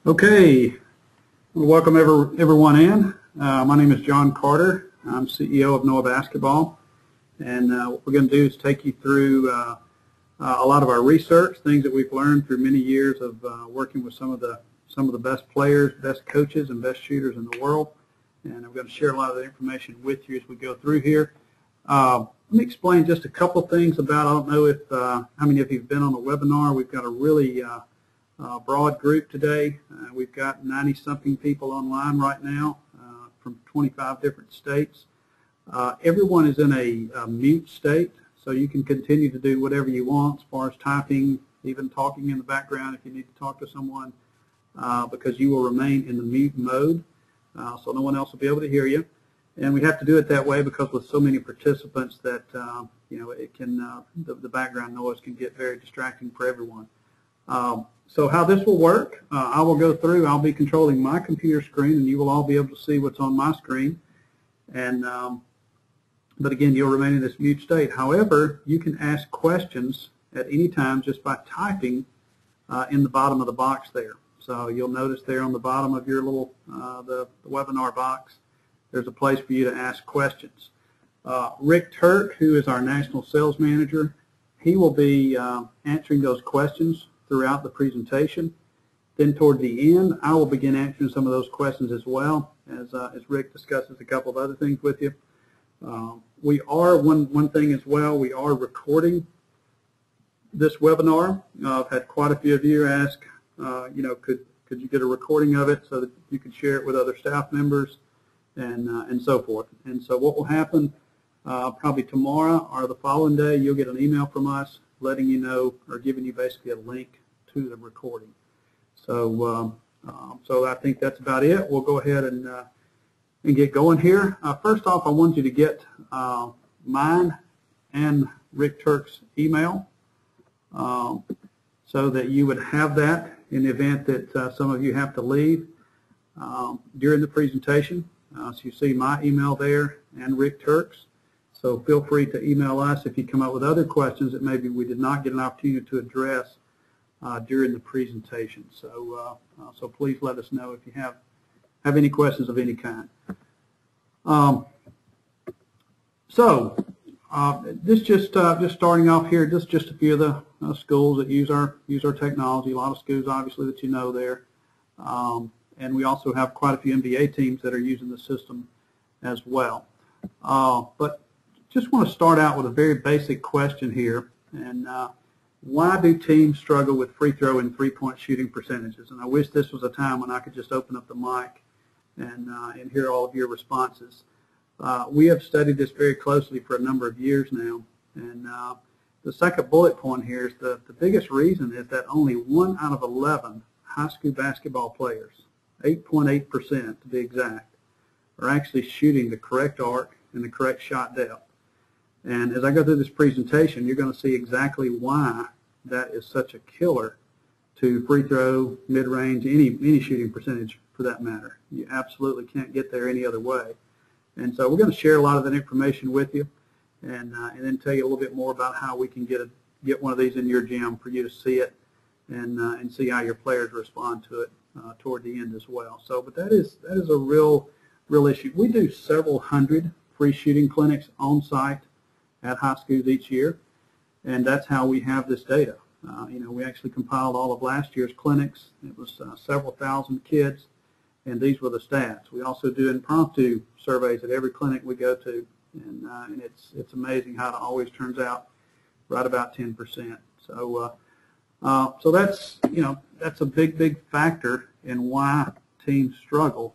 Okay, welcome everyone in. My name is John Carter. I'm CEO of Noah Basketball, and what we're going to do is take you through a lot of our research, things that we've learned through many years of working with some of the best players, best coaches, and best shooters in the world. And I'm going to share a lot of the information with you as we go through here. Let me explain just a couple things about. I don't know if how many of you have been on the webinar. We've got a really broad group today. We've got 90-something people online right now from 25 different states. Everyone is in a mute state, so you can continue to do whatever you want as far as typing, even talking in the background if you need to talk to someone, because you will remain in the mute mode, so no one else will be able to hear you. And we have to do it that way because with so many participants that it can the background noise can get very distracting for everyone. So how this will work, I will go through, I'll be controlling my computer screen, and you will all be able to see what's on my screen. And but again, you'll remain in this mute state. However, you can ask questions at any time just by typing in the bottom of the box there. So you'll notice there on the bottom of your little the webinar box, there's a place for you to ask questions. Rick Turk, who is our National Sales Manager, he will be answering those questions throughout the presentation. Then toward the end, I will begin answering some of those questions as well, as Rick discusses a couple of other things with you. We are, one thing as well, we are recording this webinar. I've had quite a few of you ask, could you get a recording of it so that you can share it with other staff members and so forth. And so what will happen probably tomorrow or the following day, you'll get an email from us letting you know, or giving you basically a link to the recording. So, so I think that's about it. We'll go ahead and get going here. First off, I want you to get mine and Rick Turk's email, so that you would have that in the event that some of you have to leave during the presentation. So you see my email there and Rick Turk's. So feel free to email us if you come up with other questions that maybe we did not get an opportunity to address during the presentation. So, so please let us know if you have any questions of any kind. This just starting off here, just a few of the schools that use our technology. A lot of schools, obviously, that you know there, and we also have quite a few NBA teams that are using the system as well. But just want to start out with a very basic question here, and why do teams struggle with free throw and three-point shooting percentages? And I wish this was a time when I could just open up the mic and hear all of your responses. We have studied this very closely for a number of years now, and the second bullet point here is the biggest reason is that only 1 out of 11 high school basketball players, 8.8% to be exact, are actually shooting the correct arc and the correct shot depth. And as I go through this presentation, you're going to see exactly why that is such a killer to free throw, mid-range, any shooting percentage for that matter. You absolutely can't get there any other way. And so we're going to share a lot of that information with you, and then tell you a little bit more about how we can get one of these in your gym for you to see it and see how your players respond to it toward the end as well. So, but that is a real issue. We do several hundred free shooting clinics on site at high schools each year, and that's how we have this data. We actually compiled all of last year's clinics. It was several thousand kids, and these were the stats. We also do impromptu surveys at every clinic we go to, and it's amazing how it always turns out right about 10%. So so that's a big factor in why teams struggle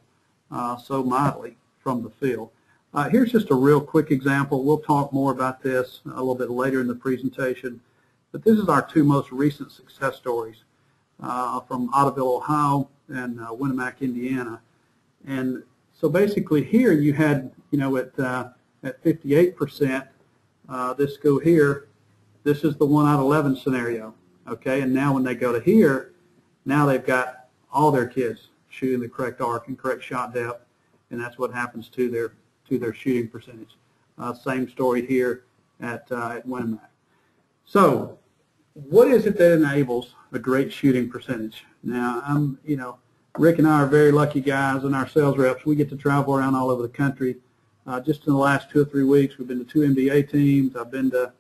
so mightily from the field. Here's just a real quick example. We'll talk more about this a little bit later in the presentation, but this is our 2 most recent success stories from Ottoville, Ohio, and Winamac, Indiana. And so basically here you had, at 58%, this school here, this is the 1 out of 11 scenario, okay? And now when they go to here, now they've got all their kids shooting the correct arc and correct shot depth, and that's what happens to their shooting percentage. Same story here at Winamac. So what is it that enables a great shooting percentage? Now, Rick and I are very lucky guys, and our sales reps, we get to travel around all over the country. Just in the last 2 or 3 weeks, we've been to 2 NBA teams. I've been to,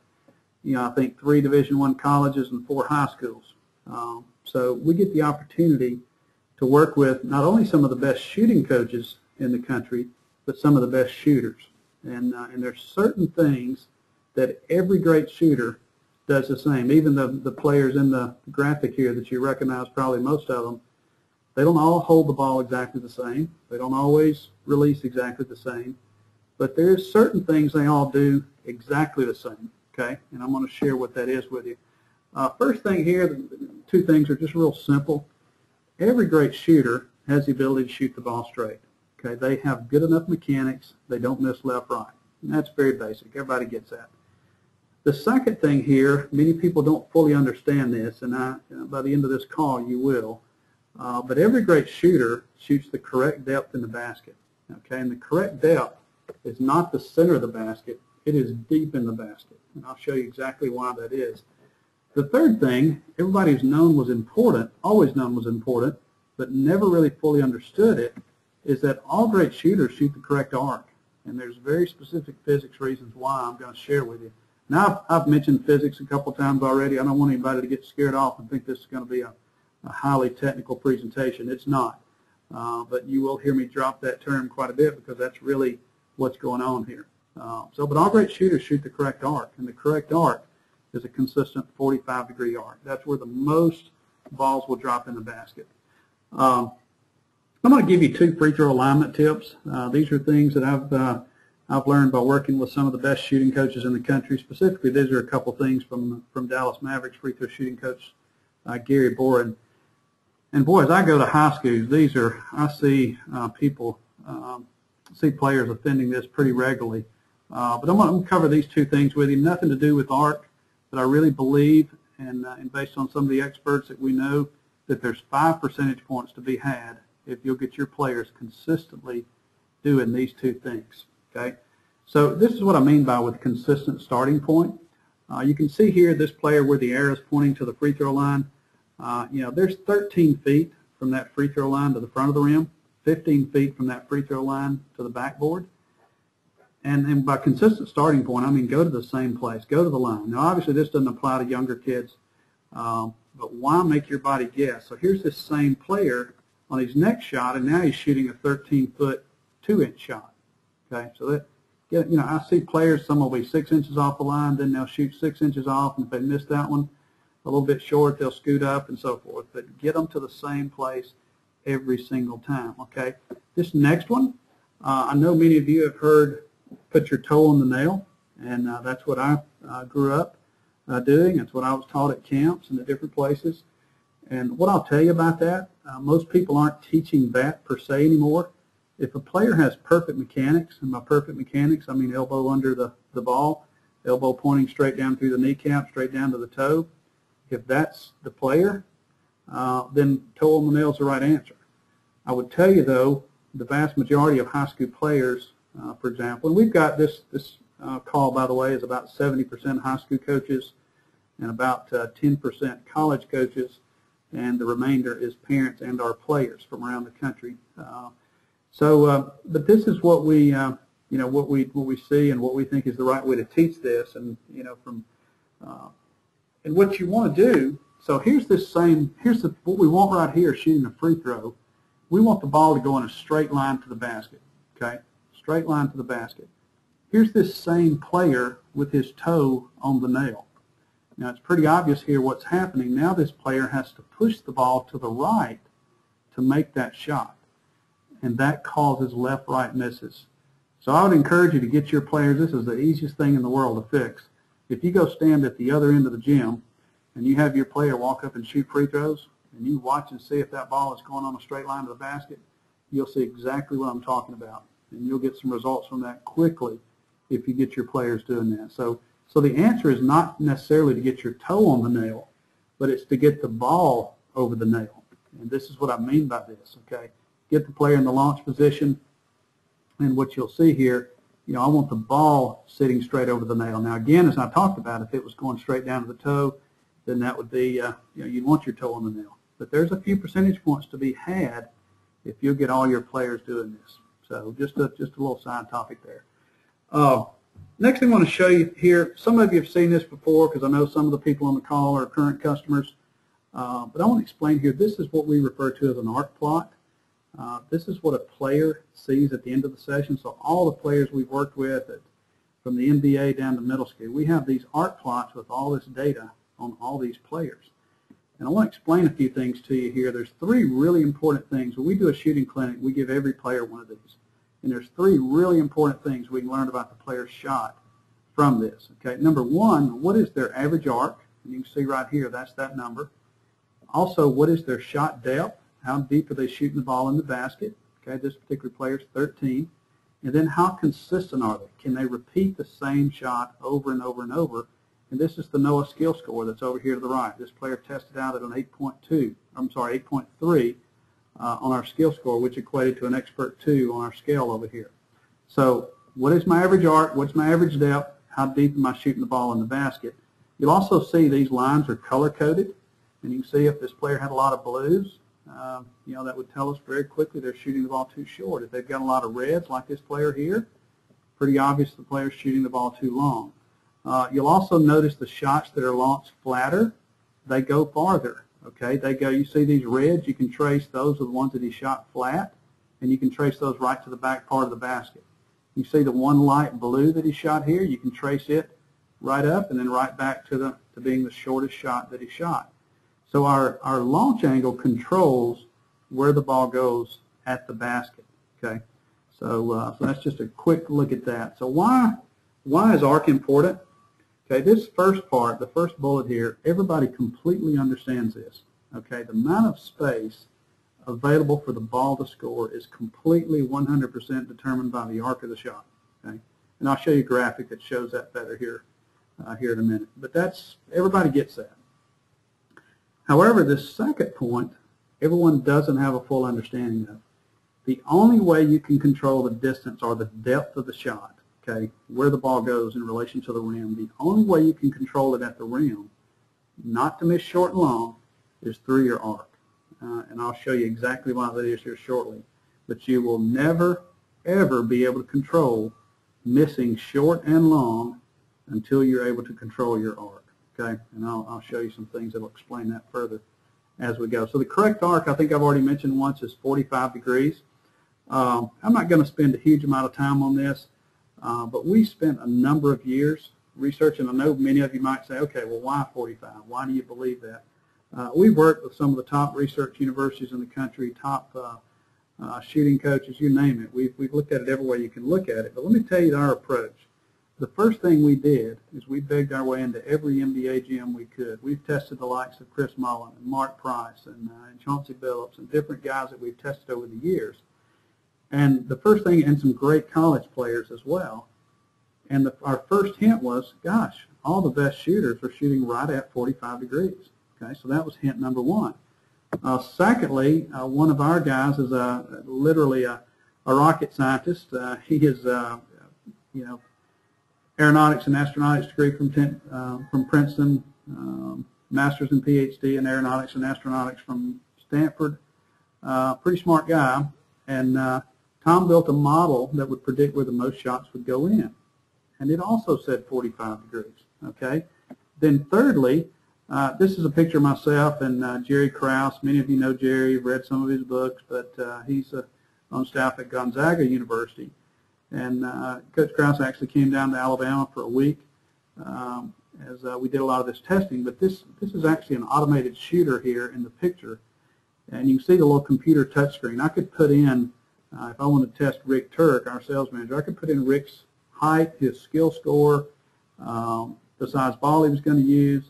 I think 3 Division I colleges and 4 high schools. So we get the opportunity to work with not only some of the best shooting coaches in the country, but some of the best shooters. And there's certain things that every great shooter does the same. Even the players in the graphic here that you recognize, probably most of them, they don't all hold the ball exactly the same. They don't always release exactly the same. But there's certain things they all do exactly the same, okay? And I'm going to share what that is with you. First thing here, the 2 things are just real simple. Every great shooter has the ability to shoot the ball straight, okay? They have good enough mechanics. They don't miss left, right. And that's very basic. Everybody gets that. The second thing here, many people don't fully understand this, and by the end of this call you will. But every great shooter shoots the correct depth in the basket, okay? And the correct depth is not the center of the basket. It is deep in the basket, and I'll show you exactly why that is. The third thing, everybody's known was important, always known was important, but never really fully understood it, is that all great shooters shoot the correct arc. And there's very specific physics reasons why I'm going to share with you. Now, I've mentioned physics a couple times already. I don't want anybody to get scared off and think this is going to be a highly technical presentation. It's not. But you will hear me drop that term quite a bit because that's really what's going on here. But all great shooters shoot the correct arc, and the correct arc is a consistent 45-degree arc. That's where the most balls will drop in the basket. I'm going to give you 2 free throw alignment tips. These are things that I've learned by working with some of the best shooting coaches in the country. Specifically, these are a couple things from Dallas Mavericks free throw shooting coach Gary Boren. And boy, as I go to high schools, I see people, see players offending this pretty regularly. But I'm going to cover these 2 things with you. Nothing to do with arc, but I really believe, and based on some of the experts that we know, that there's 5 percentage points to be had if you'll get your players consistently doing these 2 things. Okay, so this is what I mean by with consistent starting point. You can see here this player where the arrow is pointing to the free throw line. There's 13 feet from that free throw line to the front of the rim, 15 feet from that free throw line to the backboard. And by consistent starting point, I mean go to the same place, go to the line. Now, obviously, this doesn't apply to younger kids, but why make your body guess? So here's this same player on his next shot, and now he's shooting a 13-foot, 2-inch shot. Okay, so that, I see players, some will be 6 inches off the line, then they'll shoot 6 inches off, and if they miss that one a little bit short, they'll scoot up and so forth. But get them to the same place every single time. Okay, this next one, I know many of you have heard put your toe on the nail, and that's what I grew up doing. That's what I was taught at camps and at different places. And what I'll tell you about that, most people aren't teaching that per se anymore. If a player has perfect mechanics, and by perfect mechanics I mean elbow under the ball, elbow pointing straight down through the kneecap, straight down to the toe, if that's the player, then toe on the nail is the right answer. I would tell you, though, the vast majority of high school players, for example, and we've got this call, by the way, is about 70% high school coaches and about 10% college coaches, and the remainder is parents and our players from around the country. But this is what we, what we see and what we think is the right way to teach this, and and what you want to do. So here's what we want right here, shooting a free throw. We want the ball to go in a straight line to the basket. Okay, straight line to the basket. Here's this same player with his toe on the nail. Now it's pretty obvious here what's happening. Now this player has to push the ball to the right to make that shot, and that causes left-right misses. So I would encourage you to get your players, this is the easiest thing in the world to fix. If you go stand at the other end of the gym and you have your player walk up and shoot free throws, and you watch and see if that ball is going on a straight line to the basket, you'll see exactly what I'm talking about, and you'll get some results from that quickly if you get your players doing that. So the answer is not necessarily to get your toe on the nail, but it's to get the ball over the nail. And this is what I mean by this, okay? Get the player in the launch position, and what you'll see here, I want the ball sitting straight over the nail. Now, again, as I talked about, if it was going straight down to the toe, then that would be, you'd want your toe on the nail. But there's a few percentage points to be had if you'll get all your players doing this. So just a little side topic there. Next thing I want to show you here, some of you have seen this before because I know some of the people on the call are current customers, but I want to explain here, this is what we refer to as an arc plot. This is what a player sees at the end of the session. So all the players we've worked with, from the NBA down to middle school, we have these arc plots with all this data on all these players. And I want to explain a few things to you here. There's three really important things. When we do a shooting clinic, we give every player one of these. And there's three really important things we can learn about the player's shot from this. Okay, number one, what is their average arc? And you can see right here, that's that number. Also, what is their shot depth? How deep are they shooting the ball in the basket? Okay, this particular player is 13. And then how consistent are they? Can they repeat the same shot over and over and over? And this is the NOAA skill score that's over here to the right. This player tested out at an 8.3 on our skill score, which equated to an expert 2 on our scale over here. So what is my average arc? What's my average depth? How deep am I shooting the ball in the basket? You'll also see these lines are color-coded, and you can see if this player had a lot of blues, that would tell us very quickly they're shooting the ball too short. If they've got a lot of reds, like this player here, pretty obvious the player's shooting the ball too long. You'll also notice the shots that are launched flatter, they go farther. Okay, you see these reds, you can trace those are the ones that he shot flat, and you can trace those right to the back part of the basket. You see the one light blue that he shot here, you can trace it right up and then right back to being the shortest shot that he shot. So our launch angle controls where the ball goes at the basket. Okay, so that's just a quick look at that. So why is arc important? Okay, this first part, the first bullet here, everybody completely understands this. Okay, the amount of space available for the ball to score is completely 100% determined by the arc of the shot. Okay, and I'll show you a graphic that shows that better here in a minute. But everybody gets that. However, this second point, everyone doesn't have a full understanding of. The only way you can control the distance or the depth of the shot, okay, where the ball goes in relation to the rim, the only way you can control it at the rim, not to miss short and long, is through your arc. And I'll show you exactly why that is here shortly. But you will never, ever be able to control missing short and long until you're able to control your arc. Okay, and I'll show you some things that will explain that further as we go. So the correct arc, I think I've already mentioned once, is 45 degrees. I'm not going to spend a huge amount of time on this, but we spent a number of years researching. I know many of you might say, okay, well, why 45? Why do you believe that? We've worked with some of the top research universities in the country, top shooting coaches, you name it. We've looked at it every way you can look at it. But let me tell you our approach. The first thing we did is we begged our way into every NBA gym we could. We've tested the likes of Chris Mullen and Mark Price and Chauncey Billups and different guys that we've tested over the years. And the first thing, and some great college players as well. And our first hint was, gosh, all the best shooters are shooting right at 45 degrees. Okay, so that was hint number one. Secondly, one of our guys is literally a rocket scientist. He is, aeronautics and astronautics degree from Princeton, master's and PhD in aeronautics and astronautics from Stanford. Pretty smart guy. And Tom built a model that would predict where the most shots would go in. And it also said 45 degrees. Okay. Then thirdly, this is a picture of myself and Jerry Krause. Many of you know Jerry, read some of his books, but he's on staff at Gonzaga University. And Coach Krause actually came down to Alabama for a week as we did a lot of this testing. But this is actually an automated shooter here in the picture. And you can see the little computer touchscreen. I could put in, if I want to test Rick Turk, our sales manager, I could put in Rick's height, his skill score, the size ball he was going to use,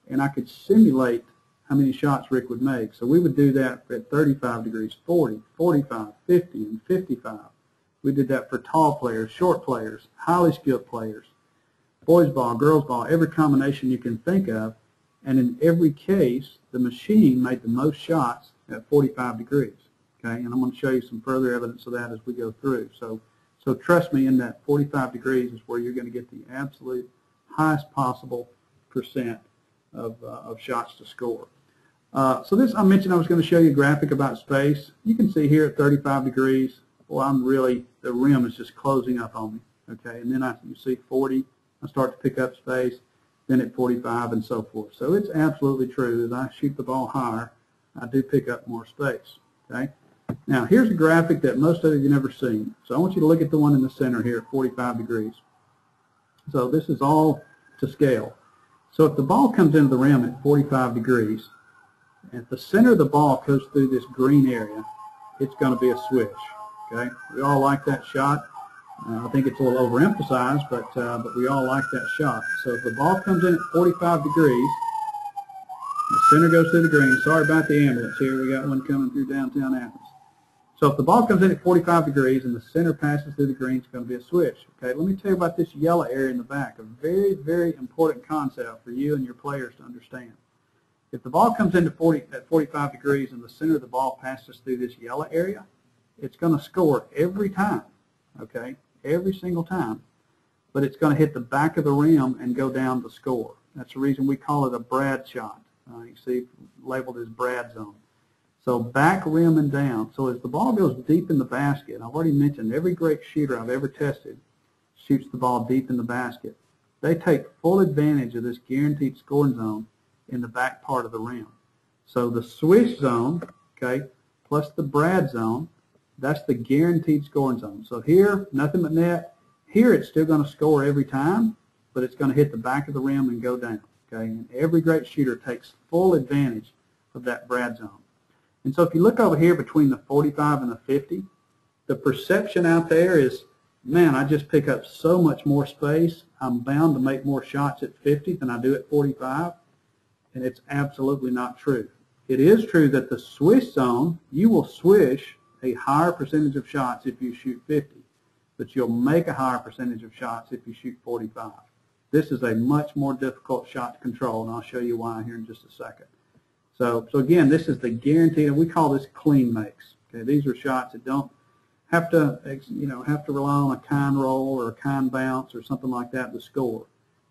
and I could simulate how many shots Rick would make. So we would do that at 35 degrees, 40, 45, 50, and 55. We did that for tall players, short players, highly skilled players, boys ball, girls ball, every combination you can think of. And in every case, the machine made the most shots at 45 degrees. Okay, and I'm going to show you some further evidence of that as we go through. So trust me, in that 45 degrees is where you're going to get the absolute highest possible percent of shots to score. So this, I mentioned I was going to show you a graphic about space. You can see here at 35 degrees, well, the rim is just closing up on me, okay? And then you see 40, I start to pick up space, then at 45 and so forth. So it's absolutely true. As I shoot the ball higher, I do pick up more space, okay? Now, here's a graphic that most of you have never seen. So I want you to look at the one in the center here at 45 degrees. So this is all to scale. So if the ball comes into the rim at 45 degrees, and if the center of the ball goes through this green area, it's going to be a swish. Okay, we all like that shot. I think it's a little overemphasized, but we all like that shot. So if the ball comes in at 45 degrees, the center goes through the green. Sorry about the ambulance here. We got one coming through downtown Athens. So if the ball comes in at 45 degrees and the center passes through the green, it's going to be a swish. Okay, let me tell you about this yellow area in the back. A very, very important concept for you and your players to understand. If the ball comes into at 45 degrees and the center of the ball passes through this yellow area, it's going to score every time, okay, every single time. But it's going to hit the back of the rim and go down to score. That's the reason we call it a Brad shot. You see labeled as Brad zone. So back, rim, and down. So as the ball goes deep in the basket, I've already mentioned every great shooter I've ever tested shoots the ball deep in the basket. They take full advantage of this guaranteed scoring zone in the back part of the rim. So the swish zone, okay, plus the Brad zone, that's the guaranteed scoring zone. So here, nothing but net. Here it's still going to score every time, but it's going to hit the back of the rim and go down. Okay, and every great shooter takes full advantage of that Brad zone. And so if you look over here between the 45 and the 50, the perception out there is, man, I just pick up so much more space. I'm bound to make more shots at 50 than I do at 45. And it's absolutely not true. It is true that the swish zone, you will swish a higher percentage of shots if you shoot 50, but you'll make a higher percentage of shots if you shoot 45. This is a much more difficult shot to control, and I'll show you why here in just a second. So again, this is the guaranteed, and we call this clean makes. Okay, these are shots that don't have to, rely on a kind roll or a kind bounce or something like that to score.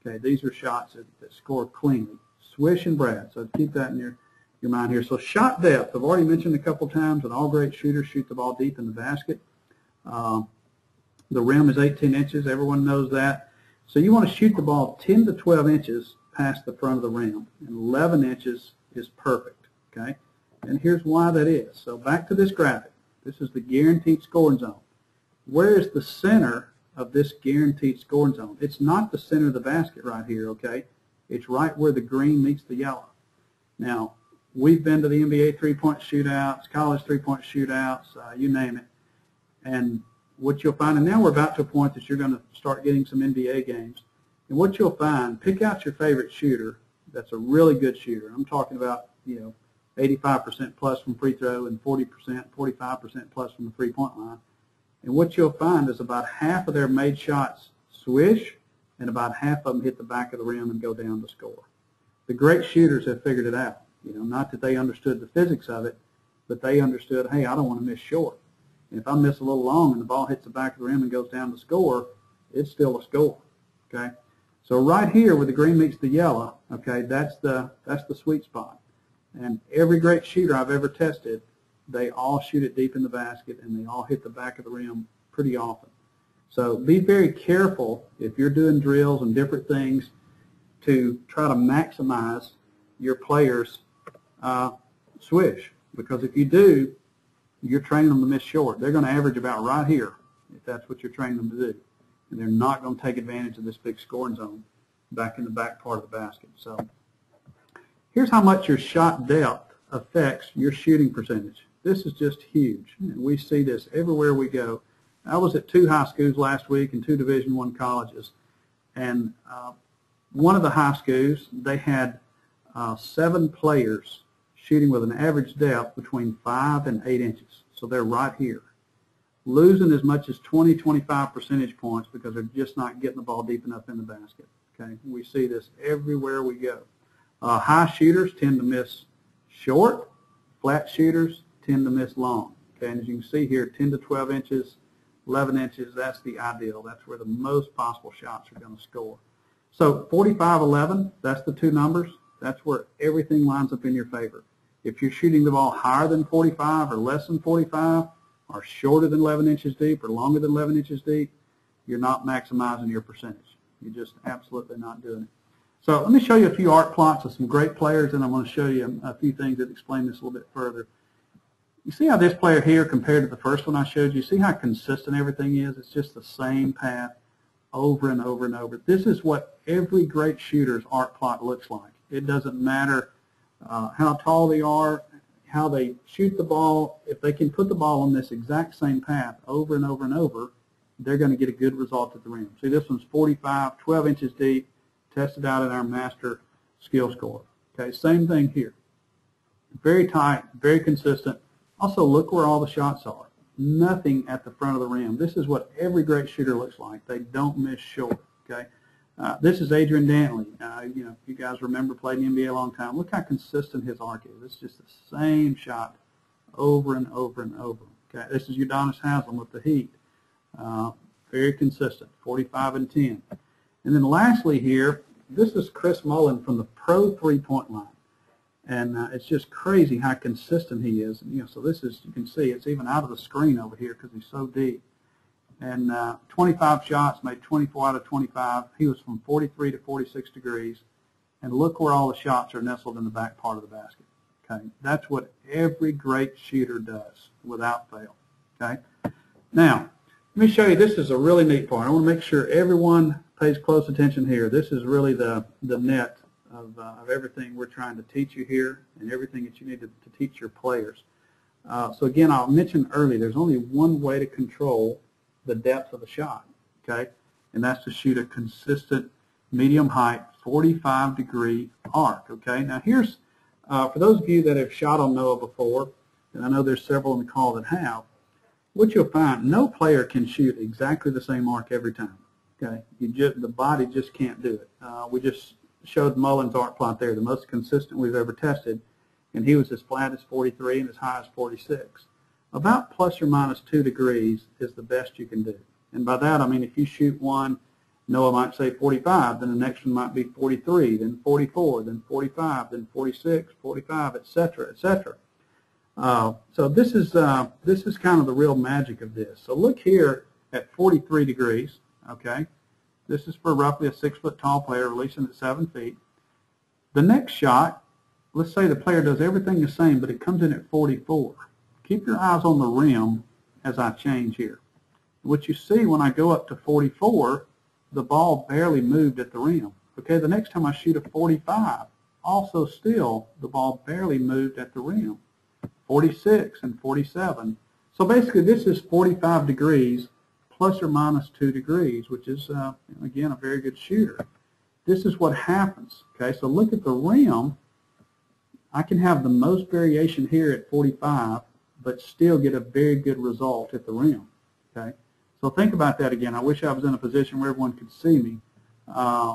Okay, these are shots that score cleanly. Swish and Brad. So keep that in your mind here. So shot depth, I've already mentioned a couple times that all great shooters shoot the ball deep in the basket. The rim is 18 inches. Everyone knows that. So you want to shoot the ball 10 to 12 inches past the front of the rim, and 11 inches is perfect. Okay, and here's why that is. So back to this graphic. This is the guaranteed scoring zone. Where is the center of this guaranteed scoring zone? It's not the center of the basket right here. Okay, it's right where the green meets the yellow. Now, we've been to the NBA three-point shootouts, college three-point shootouts, you name it. And what you'll find, and now we're about to a point that you're going to start getting some NBA games. And what you'll find, pick out your favorite shooter that's a really good shooter. I'm talking about, 85% plus from free throw and 40%, 45% plus from the three-point line. And what you'll find is about half of their made shots swish, and about half of them hit the back of the rim and go down to score. The great shooters have figured it out. Not that they understood the physics of it, but they understood, hey, I don't want to miss short. And if I miss a little long and the ball hits the back of the rim and goes down to score, it's still a score. Okay, so right here where the green meets the yellow, okay, that's the sweet spot. And every great shooter I've ever tested, they all shoot it deep in the basket and they all hit the back of the rim pretty often. So be very careful if you're doing drills and different things to try to maximize your players' swish, because if you do, you're training them to miss short. They're going to average about right here if that's what you're training them to do. And they're not going to take advantage of this big scoring zone back in the back part of the basket. So here's how much your shot depth affects your shooting percentage. This is just huge. And we see this everywhere we go. I was at 2 high schools last week and 2 Division I colleges. And one of the high schools, they had 7 players shooting with an average depth between 5 and 8 inches. So they're right here. Losing as much as 20, 25 percentage points because they're just not getting the ball deep enough in the basket. Okay, we see this everywhere we go. High shooters tend to miss short. Flat shooters tend to miss long. Okay, and as you can see here, 10 to 12 inches, 11 inches, that's the ideal. That's where the most possible shots are going to score. So 45, 11, that's the 2 numbers. That's where everything lines up in your favor. If you're shooting the ball higher than 45 or less than 45 or shorter than 11 inches deep or longer than 11 inches deep, you're not maximizing your percentage. You're just absolutely not doing it. So let me show you a few art plots of some great players, and I'm going to show you a few things that explain this a little bit further. You see how this player here compared to the first one I showed you, see how consistent everything is? It's just the same path over and over and over. This is what every great shooter's art plot looks like. It doesn't matter how tall they are, how they shoot the ball. If they can put the ball on this exact same path over and over and over, they're going to get a good result at the rim. See, this one's 45, 12 inches deep, tested out in our master skill score. Okay, same thing here. Very tight, very consistent. Also, look where all the shots are. Nothing at the front of the rim. This is what every great shooter looks like. They don't miss short. Okay, this is Adrian Dantley. You know, if you guys remember, played in the NBA a long time. Look how consistent his arc is. It's just the same shot over and over and over. Okay, this is Udonis Haslem with the Heat. Very consistent, 45 and 10. And then lastly here, this is Chris Mullin from the pro three-point line. And it's just crazy how consistent he is. And, you know, so this is, you can see, it's even out of the screen over here because he's so deep. And 25 shots, made 24 out of 25. He was from 43 to 46 degrees. And look where all the shots are nestled in the back part of the basket. Okay, that's what every great shooter does without fail. Okay, now let me show you. This is a really neat part. I want to make sure everyone pays close attention here. This is really the net of everything we're trying to teach you here and everything that you need to teach your players. So again, I'll mention earlier, there's only one way to control the depth of a shot, okay, and that's to shoot a consistent medium height 45-degree arc. Okay, now here's for those of you that have shot on Noah before, and I know there's several in the call that have, what you'll find, no player can shoot exactly the same arc every time. Okay, the body just can't do it. We just showed Mullin's arc plot there, the most consistent we've ever tested, and he was as flat as 43 and as high as 46. About plus or minus 2 degrees is the best you can do. And by that I mean if you shoot one, Noah might say 45, then the next one might be 43, then 44, then 45, then 46, 45, etc., etc. So this is kind of the real magic of this. So look here at 43 degrees. Okay, this is for roughly a 6-foot-tall player releasing at 7 feet. The next shot, let's say the player does everything the same, but it comes in at 44. Keep your eyes on the rim as I change here. What you see when I go up to 44, the ball barely moved at the rim. Okay, the next time I shoot a 45, also still the ball barely moved at the rim. 46 and 47. So basically this is 45 degrees plus or minus 2 degrees, which is, again, a very good shooter. This is what happens. Okay, so look at the rim. I can have the most variation here at 45, but still get a very good result at the rim. Okay, so think about that again. I wish I was in a position where everyone could see me,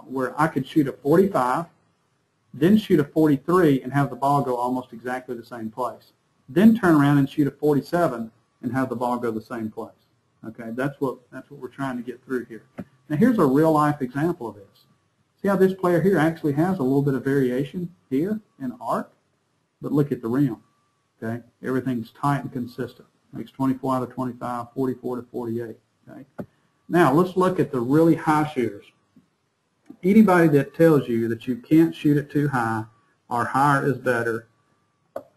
where I could shoot a 45, then shoot a 43 and have the ball go almost exactly the same place. Then turn around and shoot a 47 and have the ball go the same place. Okay, that's what we're trying to get through here. Now here's a real life example of this. See how this player here actually has a little bit of variation here in arc, but look at the rim. Okay, everything's tight and consistent. Makes 24 out of 25, 44 to 48. Okay, now let's look at the really high shooters. Anybody that tells you that you can't shoot it too high or higher is better,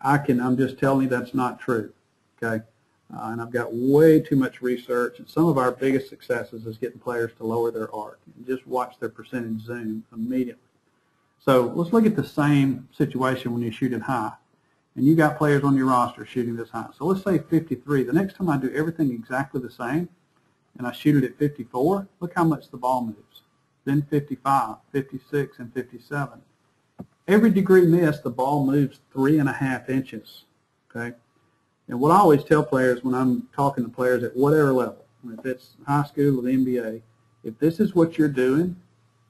I'm just telling you that's not true. Okay, and I've got way too much research, and some of our biggest successes is getting players to lower their arc and just watch their percentage zoom immediately. So let's look at the same situation when you shoot it high. And you got players on your roster shooting this high. So let's say 53. The next time I do everything exactly the same, and I shoot it at 54, look how much the ball moves. Then 55, 56, and 57. Every degree miss, the ball moves 3.5 inches. Okay. And what I always tell players when I'm talking to players at whatever level, if it's high school or the NBA, if this is what you're doing,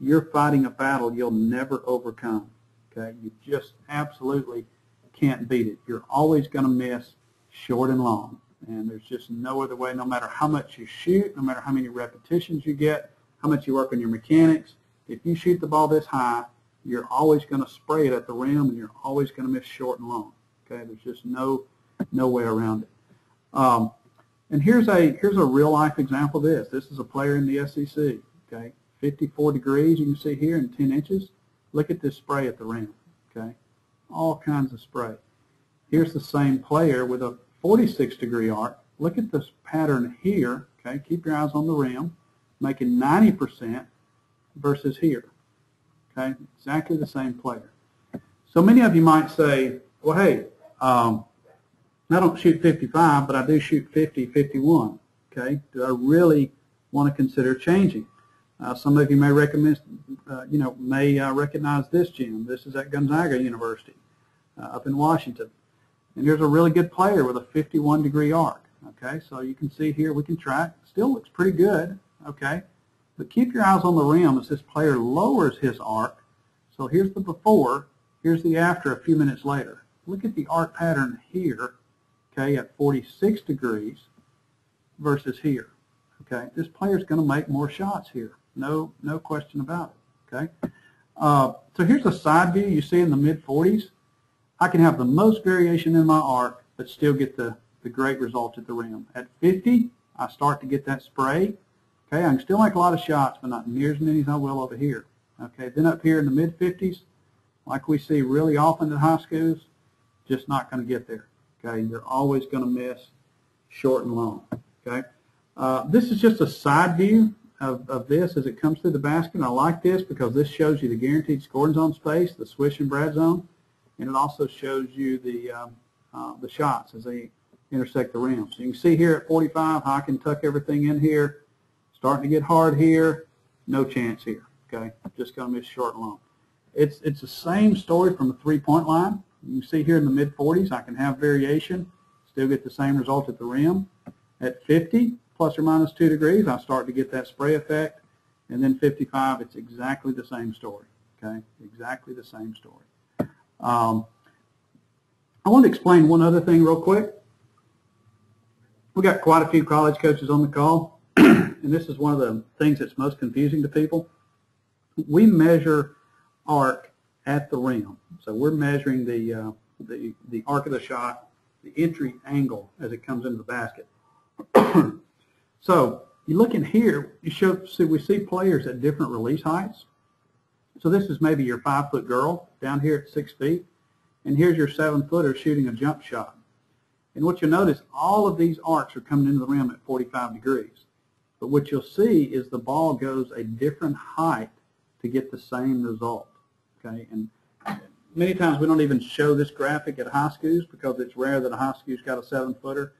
you're fighting a battle you'll never overcome. Okay. You just absolutely can't beat it. You're always going to miss short and long, and there's just no other way. No matter how much you shoot, no matter how many repetitions you get, how much you work on your mechanics, if you shoot the ball this high, you're always going to spray it at the rim, and you're always going to miss short and long. Okay, there's just no way around it. And here's a real life example of this. This is a player in the SEC. Okay, 54 degrees you can see here in 10 inches. Look at this spray at the rim. Okay, all kinds of spray. Here's the same player with a 46 degree arc. Look at this pattern here. Okay, keep your eyes on the rim, making 90% versus here. Okay, exactly the same player. So many of you might say, well, hey, I don't shoot 55, but I do shoot 50, 51. Okay, do I really want to consider changing? Some of you may recognize this gym. This is at Gonzaga University up in Washington. And here's a really good player with a 51 degree arc. Okay, so you can see here we can track. Still looks pretty good. Okay, but keep your eyes on the rim as this player lowers his arc. So here's the before, here's the after a few minutes later. Look at the arc pattern here, okay, at 46 degrees versus here. Okay, this player's going to make more shots here. No question about it. Okay, so here's a side view. You see in the mid-40s, I can have the most variation in my arc, but still get the great result at the rim. At 50, I start to get that spray. Okay, I can still make a lot of shots, but not near as many as I will over here. Okay, then up here in the mid-50s, like we see really often at high schools, just not going to get there. Okay, you're always going to miss short and long. Okay, this is just a side view of this as it comes through the basket. And I like this because this shows you the guaranteed scoring zone space, the swish and brad zone, and it also shows you the shots as they intersect the rim. So you can see here at 45 how I can tuck everything in here. Starting to get hard here, no chance here. Okay, just going to miss short and long. It's the same story from the three-point line. You can see here in the mid-40s, I can have variation, still get the same result at the rim. At 50, plus or minus 2 degrees, I start to get that spray effect. And then 55, it's exactly the same story. Okay, exactly the same story. I want to explain one other thing real quick. We got quite a few college coaches on the call, and this is one of the things that's most confusing to people. We measure arc at the rim, so we're measuring the arc of the shot, the entry angle as it comes into the basket. So you look in here, we see players at different release heights. So this is maybe your 5-foot girl down here at 6 feet, and here's your 7-footer shooting a jump shot. And what you'll notice, all of these arcs are coming into the rim at 45 degrees. But what you'll see is the ball goes a different height to get the same result. Okay, and many times we don't even show this graphic at high schools because it's rare that a high school's got a 7-footer.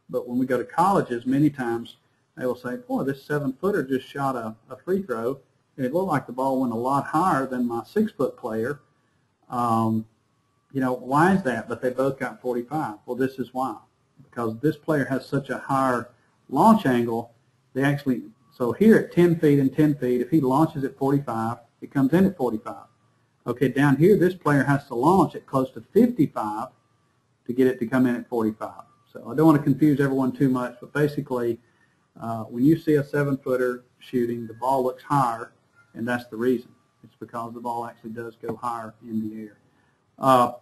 But when we go to colleges, many times they will say, boy, this 7-footer just shot a free throw, and it looked like the ball went a lot higher than my 6-foot player. You know, why is that? But they both got 45. Well, this is why. Because this player has such a higher launch angle, they actually, so here at 10 feet and 10 feet, if he launches at 45, it comes in at 45. Okay, down here, this player has to launch at close to 55 to get it to come in at 45. So I don't want to confuse everyone too much, but basically, when you see a 7-footer shooting, the ball looks higher, and that's the reason. It's because the ball actually does go higher in the air.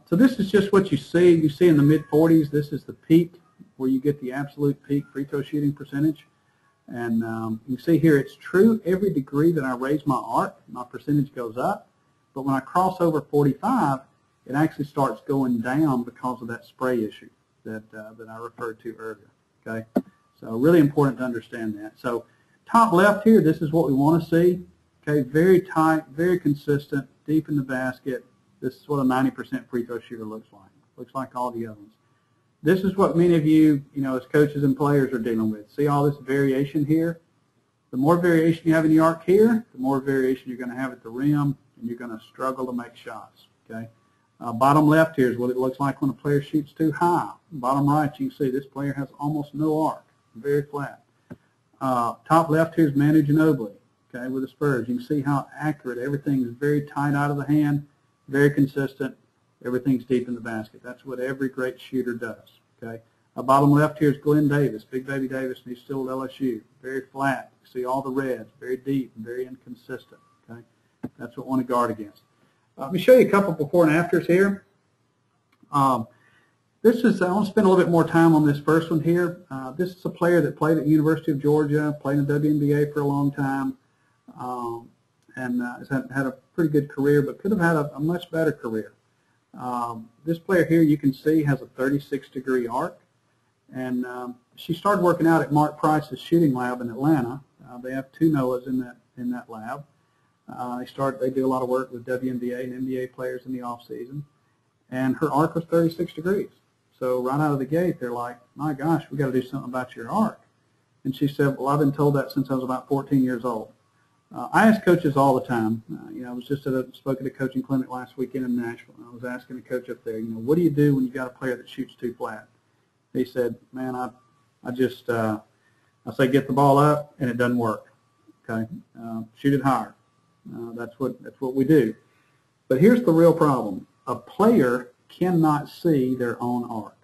So this is just what you see. You see in the mid-40s, this is the peak where you get the absolute peak free throw shooting percentage. And you see here it's true every degree that I raise my arc, my percentage goes up. But when I cross over 45, it actually starts going down because of that spray issue that I referred to earlier. Okay, so really important to understand that. So top left here, this is what we want to see. Okay, very tight, very consistent, deep in the basket. This is what a 90% free throw shooter looks like. Looks like all the other ones. This is what many of you, as coaches and players are dealing with. See all this variation here? The more variation you have in the arc here, the more variation you're going to have at the rim, and you're going to struggle to make shots. Okay. Bottom left here is what it looks like when a player shoots too high. Bottom right, you can see this player has almost no arc, very flat. Top left here is Manu Ginobili, okay, with the Spurs. You can see how accurate everything is, very tight out of the hand, very consistent. Everything's deep in the basket. That's what every great shooter does. Okay. Bottom left here is Glenn Davis, Big Baby Davis, and he's still at LSU. Very flat. You see all the reds, very deep and very inconsistent. Okay. That's what we want to guard against. Let me show you a couple before and afters here. This is, I want to spend a little bit more time on this first one here. This is a player that played at the University of Georgia, played in the WNBA for a long time, and has had a pretty good career, but could have had a much better career. This player here, you can see, has a 36-degree arc, and she started working out at Mark Price's shooting lab in Atlanta. They have 2 NOAAs in that lab. They do a lot of work with WNBA and NBA players in the off season, and her arc was 36 degrees. So right out of the gate, they're like, "My gosh, we got to do something about your arc." And she said, "Well, I've been told that since I was about 14 years old." I ask coaches all the time. I was just spoke at a coaching clinic last weekend in Nashville, and I was asking a coach up there, what do you do when you got a player that shoots too flat? He said, "Man, I say get the ball up, and it doesn't work. Okay, shoot it higher. That's what we do." But here's the real problem: a player cannot see their own arc.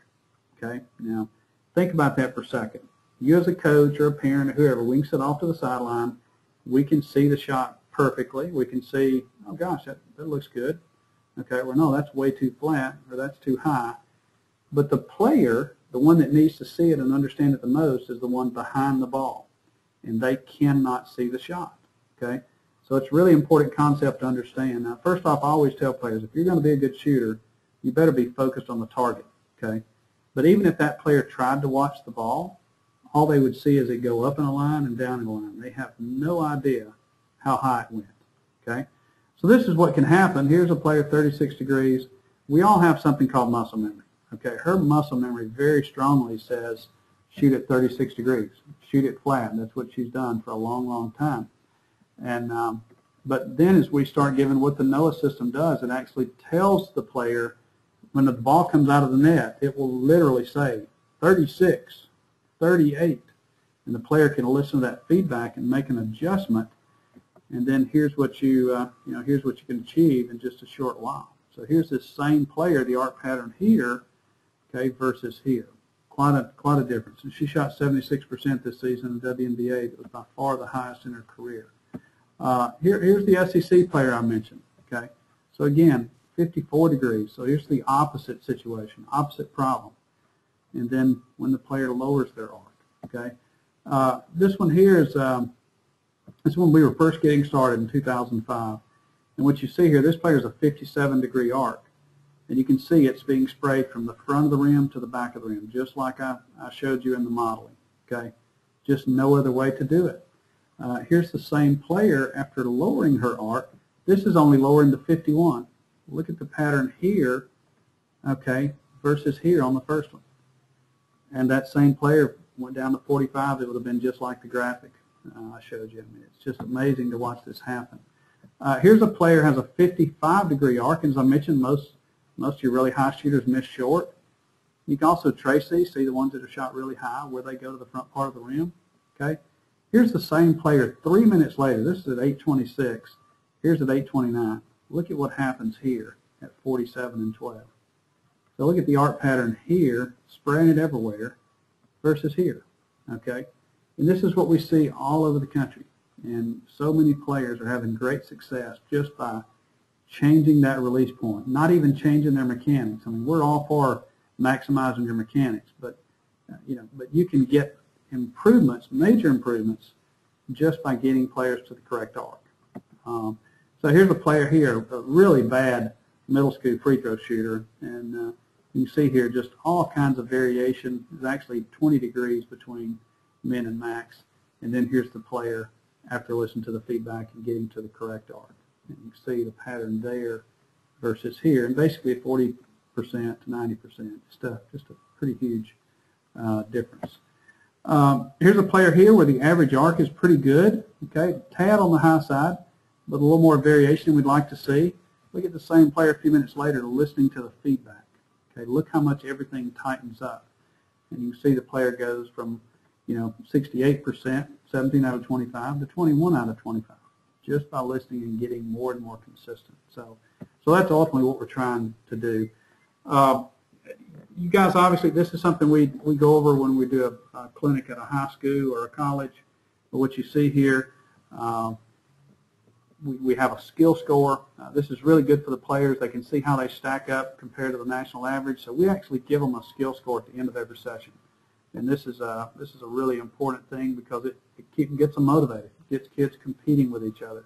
Okay, now think about that for a second. You as a coach or a parent or whoever, we can sit off to the sideline. We can see the shot perfectly. We can see, oh gosh, that looks good. Okay, well no, that's way too flat or that's too high. But the player, the one that needs to see it and understand it the most, is the one behind the ball, and they cannot see the shot. Okay, so it's a really important concept to understand. Now, first off, I always tell players, if you're going to be a good shooter, you better be focused on the target. Okay, but even if that player tried to watch the ball, all they would see is it go up in a line and down in a line. They have no idea how high it went. Okay, so this is what can happen. Here's a player 36 degrees. We all have something called muscle memory. Okay, her muscle memory very strongly says shoot at 36 degrees, shoot it flat. That's what she's done for a long, long time. And but then as we start giving what the NOAA system does, it actually tells the player when the ball comes out of the net, it will literally say 36, 38, and the player can listen to that feedback and make an adjustment. And then here's what here's what you can achieve in just a short while. So here's this same player, the arc pattern here, okay, versus here. Quite a difference. And she shot 76% this season in the WNBA. That was by far the highest in her career. Here's the SEC player I mentioned. Okay, so again, 54 degrees. So here's the opposite situation, opposite problem. And then when the player lowers their arc. Okay, this one here is when we were first getting started in 2005. And what you see here, this player is a 57-degree arc. And you can see it's being sprayed from the front of the rim to the back of the rim, just like I showed you in the modeling. Okay, just no other way to do it. Here's the same player after lowering her arc. This is only lowering to 51. Look at the pattern here, okay, versus here on the first one. And that same player went down to 45. It would have been just like the graphic I showed you. I mean, it's just amazing to watch this happen. Here's a player who has a 55-degree arc, and as I mentioned, most of your really high shooters miss short. You can also trace these, see the ones that are shot really high, where they go to the front part of the rim. Okay, here's the same player 3 minutes later. This is at 8:26. Here's at 8:29. Look at what happens here at 47 and 12. So look at the arc pattern here, spraying it everywhere, versus here. Okay, and this is what we see all over the country. And so many players are having great success just by changing that release point, not even changing their mechanics. I mean, we're all for maximizing your mechanics, but but you can get improvements, major improvements, just by getting players to the correct arc. So here's a player here, a really bad middle school free throw shooter, and you can see here just all kinds of variation. There's actually 20 degrees between min and max, and then here's the player after listening to the feedback and getting to the correct arc. And you can see the pattern there versus here, and basically 40% to 90%. Just a pretty huge difference. Here's a player here where the average arc is pretty good. Okay, tad on the high side, but a little more variation we'd like to see. Look at the same player a few minutes later listening to the feedback. Okay, look how much everything tightens up, and you can see the player goes from 68%, 17 out of 25, to 21 out of 25. Just by listening and getting more and more consistent. So that's ultimately what we're trying to do. You guys, obviously, this is something we go over when we do a clinic at a high school or a college. But what you see here, we have a skill score. This is really good for the players. They can see how they stack up compared to the national average. So we actually give them a skill score at the end of every session. And this is a really important thing because it gets them motivated. It gets kids competing with each other.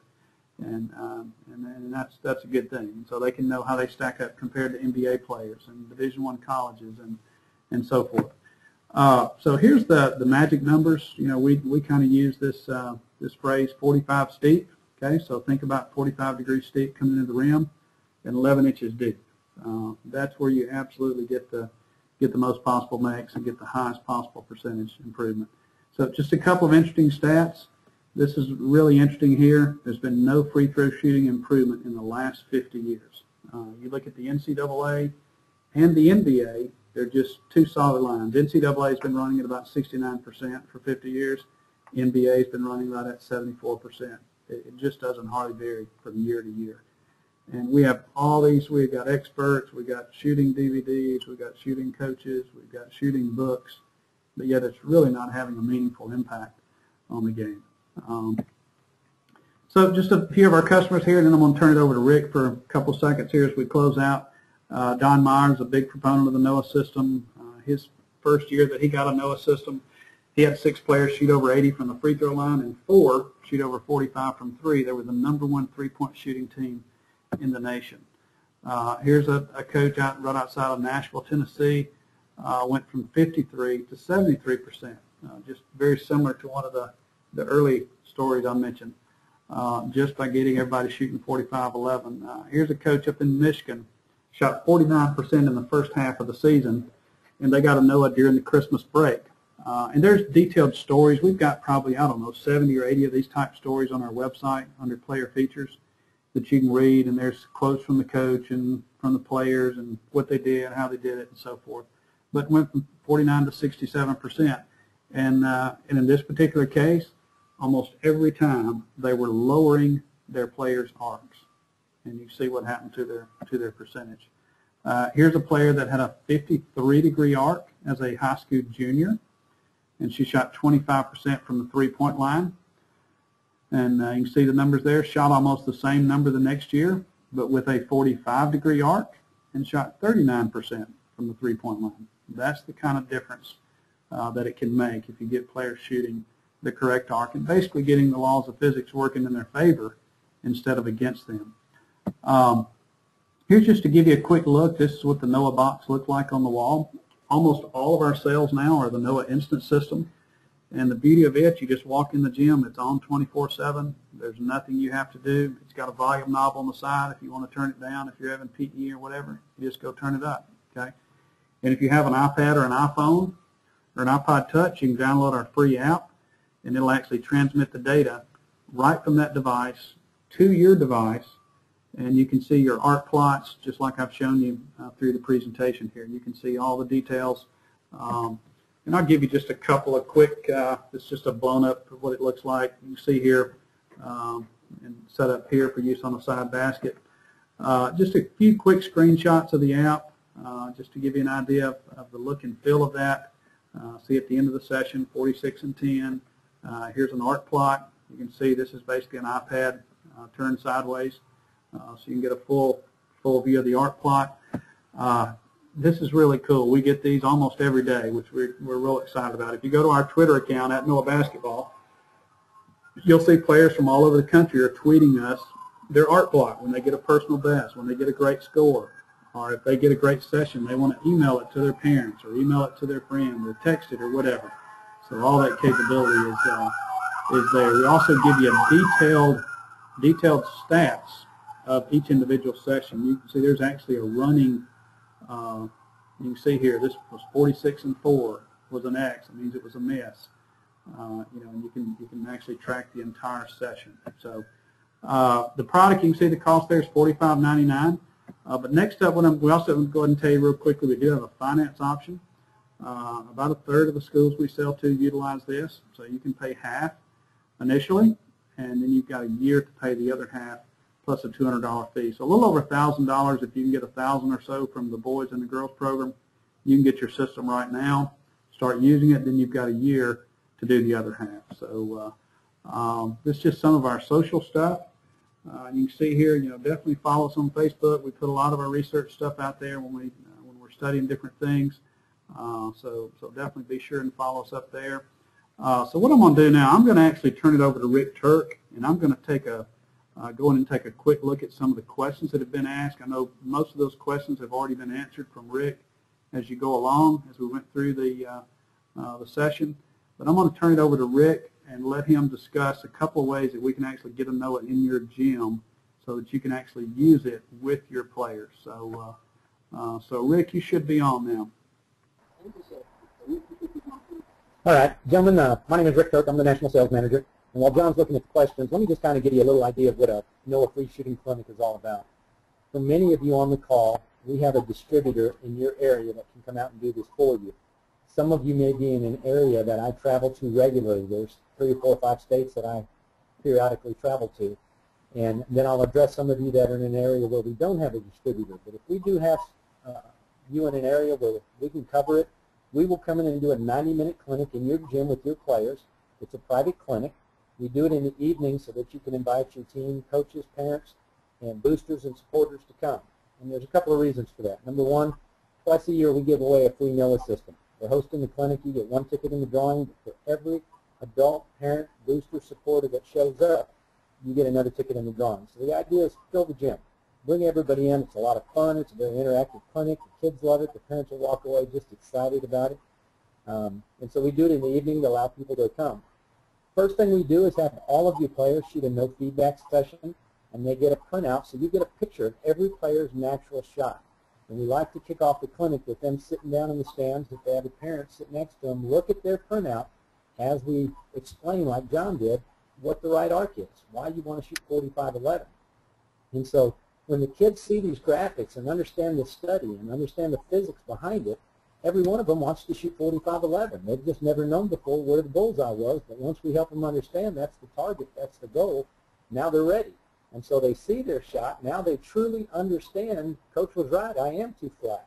And that's a good thing. So they can know how they stack up compared to NBA players and Division I colleges and so forth. So here's the magic numbers. You know, we kind of use this phrase 45 steep. Okay, so think about 45 degrees steep coming into the rim and 11 inches deep. That's where you absolutely get the most possible max and get the highest possible percentage improvement. So just a couple of interesting stats. This is really interesting here. There's been no free throw shooting improvement in the last 50 years. You look at the NCAA and the NBA, they're just two solid lines. NCAA has been running at about 69% for 50 years. NBA has been running right at 74%. It just doesn't hardly vary from year to year. And we have all these. We've got experts. We've got shooting DVDs. We've got shooting coaches. We've got shooting books. But yet it's really not having a meaningful impact on the game. So just a few of our customers here, and then I'm going to turn it over to Rick for a couple seconds here as we close out. Don Myers, a big proponent of the NOAA system. His first year that he got a NOAA system, he had 6 players shoot over 80 from the free throw line and 4 shoot over 45 from 3. They were the #1 3-point shooting team in the nation. Here's a coach right outside of Nashville, Tennessee. Went from 53 to 73%, just very similar to one of the early stories I mentioned, just by getting everybody shooting 45-11. Here's a coach up in Michigan, shot 49% in the first half of the season, and they got a NOAA during the Christmas break. And there's detailed stories. We've got probably, I don't know, 70 or 80 of these type stories on our website under player features that you can read, and there's quotes from the coach and from the players and what they did, how they did it, and so forth. But it went from 49 to 67%. And in this particular case, almost every time they were lowering their players' arcs. And you see what happened to their percentage. Here's a player that had a 53-degree arc as a high school junior, and she shot 25% from the three-point line. And you can see the numbers there, shot almost the same number the next year, but with a 45-degree arc, and shot 39% from the three-point line. That's the kind of difference that it can make if you get players shooting the correct arc and basically getting the laws of physics working in their favor instead of against them. Here's just to give you a quick look. This is what the NOAA box looked like on the wall. Almost all of our sales now are the NOAA Instant System. And the beauty of it, you just walk in the gym, it's on 24/7. There's nothing you have to do. It's got a volume knob on the side if you want to turn it down. If you're having PE or whatever, you just go turn it up, okay? And if you have an iPad or an iPhone or an iPod Touch, you can download our free app, and it'll actually transmit the data right from that device to your device, and you can see your arc plots just like I've shown you through the presentation here. You can see all the details. And I'll give you just a couple of quick, it's just a blown up of what it looks like. You can see here and set up here for use on a side basket. Just a few quick screenshots of the app just to give you an idea of the look and feel of that. See at the end of the session, 46 and 10. Here's an arc plot. You can see this is basically an iPad turned sideways, so you can get a full view of the arc plot. This is really cool. We get these almost every day, which we're real excited about. If you go to our Twitter account at NOAA Basketball, you'll see players from all over the country are tweeting us their arc plot when they get a personal best, when they get a great score, or if they get a great session, they want to email it to their parents or email it to their friend or text it or whatever. So all that capability is there. We also give you detailed stats of each individual session. You can see there's actually a running. You can see here this was 46 and 4 was an X. It means it was a miss. And you can actually track the entire session. So the product, you can see the cost there is $45.99. But next up, we also go ahead and tell you real quickly, we do have a finance option. About a third of the schools we sell to utilize this, so you can pay half initially, and then you've got a year to pay the other half plus a $200 fee. So a little over $1,000 if you can get 1,000 or so from the boys and the girls program. You can get your system right now, start using it, then you've got a year to do the other half. So this is just some of our social stuff. You can see here, definitely follow us on Facebook. We put a lot of our research stuff out there when we're studying different things. So definitely be sure and follow us up there. So what I'm going to do now, I'm going to actually turn it over to Rick Turk, and I'm going to go in and take a quick look at some of the questions that have been asked. I know most of those questions have already been answered from Rick as you go along, as we went through the session. But I'm going to turn it over to Rick and let him discuss a couple of ways that we can actually get a NOAA in your gym so that you can actually use it with your players. So, Rick, you should be on now. All right, gentlemen, my name is Rick Turk. I'm the National Sales Manager. And while John's looking at the questions, let me just kind of give you a little idea of what a NOAA free shooting clinic is all about. For many of you on the call, we have a distributor in your area that can come out and do this for you. Some of you may be in an area that I travel to regularly. There's 3 or 4 or 5 states that I periodically travel to. And then I'll address some of you that are in an area where we don't have a distributor. But if we do have you in an area where we can cover it, we will come in and do a 90-minute clinic in your gym with your players. It's a private clinic. We do it in the evening so that you can invite your team, coaches, parents, and boosters and supporters to come. And there's a couple of reasons for that. Number one, twice a year we give away a free NOAA system. For hosting the clinic, you get 1 ticket in the drawing, but for every adult, parent, booster, supporter that shows up, you get another ticket in the drawing. So the idea is fill the gym. Bring everybody in. It's a lot of fun. It's a very interactive clinic. The kids love it. The parents will walk away just excited about it. And so we do it in the evening to allow people to come. First thing we do is have all of your players shoot a no feedback session, and they get a printout, so you get a picture of every player's natural shot. And we like to kick off the clinic with them sitting down in the stands. If they have a parent sit next to them, look at their printout as we explain, like John did, what the right arc is, why you want to shoot 45-11. And so when the kids see these graphics and understand the study and understand the physics behind it, every one of them wants to shoot 45-11. They've just never known before where the bullseye was, but once we help them understand that's the target, that's the goal, now they're ready. And so they see their shot. Now they truly understand, Coach was right, I am too flat.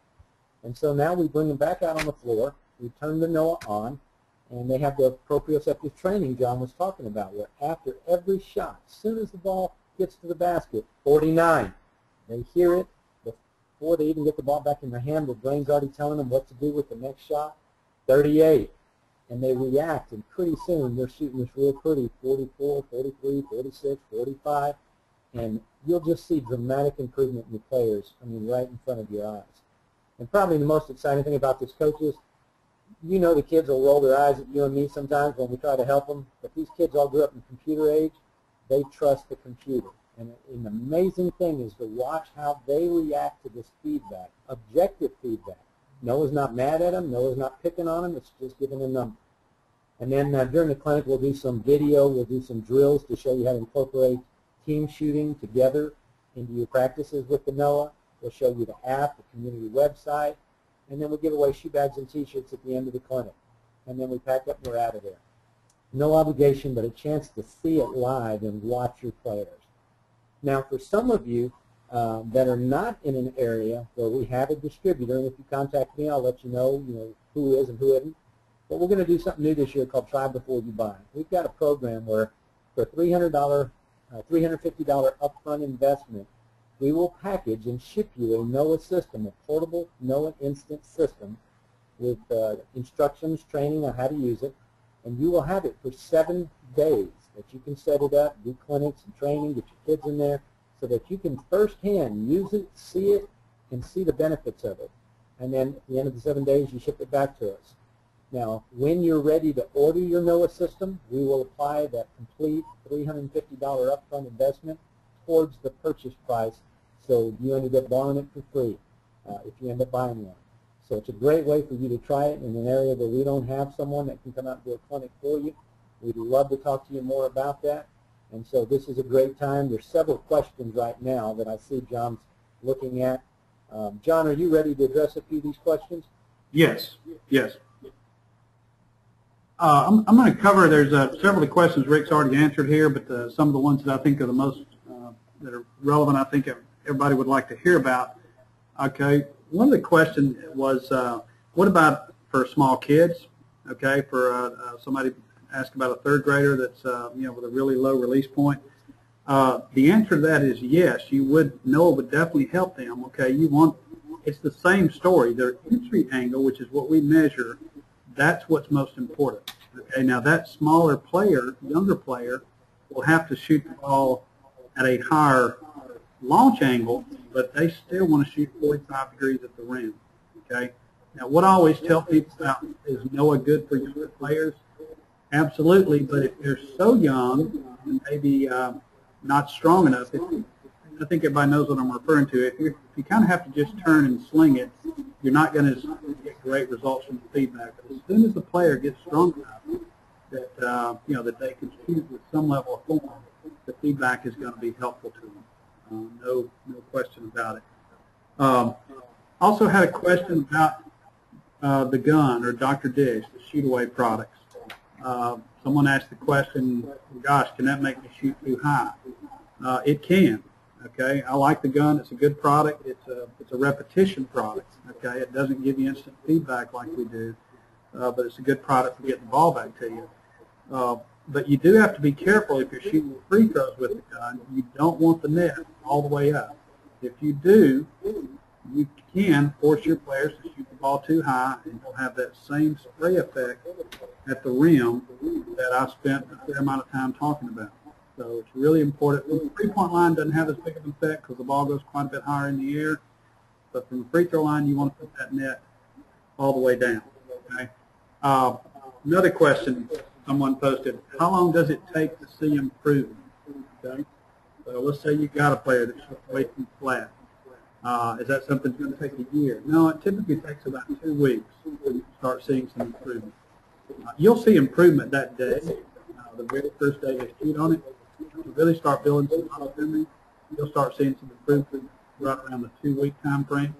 And so now we bring them back out on the floor. We turn the NOAA on, and they have the proprioceptive training John was talking about, where after every shot, as soon as the ball gets to the basket, 49, they hear it. Before they even get the ball back in their hand, the brain's already telling them what to do with the next shot, 38. And they react, and pretty soon they're shooting this real pretty, 44, 43, 46, 45. And you'll just see dramatic improvement in your players, right in front of your eyes. And probably the most exciting thing about this, coaches, the kids will roll their eyes at you and me sometimes when we try to help them, but these kids all grew up in computer age. They trust the computer. And an amazing thing is to watch how they react to this feedback, objective feedback. Noah's not mad at them. Noah's not picking on them. It's just giving a number. And then during the clinic, we'll do some video. We'll do some drills to show you how to incorporate team shooting together into your practices with the NOAA. We'll show you the app, the community website, and then we'll give away shoe bags and T-shirts at the end of the clinic. And then we pack up and we're out of there. No obligation, but a chance to see it live and watch your players. Now, for some of you that are not in an area where we have a distributor, and if you contact me, I'll let you know, who is and who isn't. But we're going to do something new this year called Try Before You Buy. We've got a program where for $350 upfront investment, we will package and ship you a NOAA system, a portable NOAA instant system with instructions, training on how to use it, and you will have it for 7 days that you can set it up, do clinics and training, get your kids in there, so that you can firsthand use it, see it, and see the benefits of it. And then at the end of the 7 days, you ship it back to us. Now, when you're ready to order your NOAA system, we will apply that complete $350 upfront investment towards the purchase price, so you ended up borrowing it for free if you end up buying one. So it's a great way for you to try it in an area where we don't have someone that can come out and do a clinic for you. We'd love to talk to you more about that. And so this is a great time. There's several questions right now that I see John's looking at. John, are you ready to address a few of these questions? Yes. Yes. I'm going to cover, there's several of the questions Rick's already answered here, but some of the ones that I think are the most that are relevant, I think everybody would like to hear about. Okay, one of the questions was, what about for small kids? Okay, for somebody asked about a third grader that's with a really low release point. The answer to that is yes. NOAA would definitely help them. Okay, it's the same story. Their entry angle, which is what we measure, that's what's most important. Okay, now that smaller player, younger player, will have to shoot the ball at a higher launch angle, but they still want to shoot 45 degrees at the rim. Okay. Now, what I always tell people about is NOAA good for younger players? Absolutely, but if they're so young and maybe not strong enough, I think everybody knows what I'm referring to. If you kind of have to just turn and sling it, you're not going to get great results from the feedback. But as soon as the player gets strong enough that that they can shoot with some level of form, the feedback is going to be helpful to them. No question about it. Also had a question about the gun or Dr. Dish, the shoot-away products. Someone asked the question, gosh, can that make me shoot too high? It can. Okay, I like the gun. It's a good product. It's a repetition product. Okay, it doesn't give you instant feedback like we do, but it's a good product for getting the ball back to you. But you do have to be careful if you're shooting free throws with the gun. You don't want the net all the way up. If you do, you can force your players to shoot the ball too high, and you'll have that same spray effect at the rim that I spent a fair amount of time talking about. So it's really important. The three-point line doesn't have as big of an effect because the ball goes quite a bit higher in the air. But from the free throw line, you want to put that net all the way down. Okay. Another question someone posted: how long does it take to see improvement? Okay. So let's say you've got a player that's way too flat. Is that something that's going to take a year? No, it typically takes about 2 weeks to start seeing some improvement. You'll see improvement that day, the very first day they shoot on it. To really start building some muscle memory, you'll start seeing some improvement right around the 2-week time frame.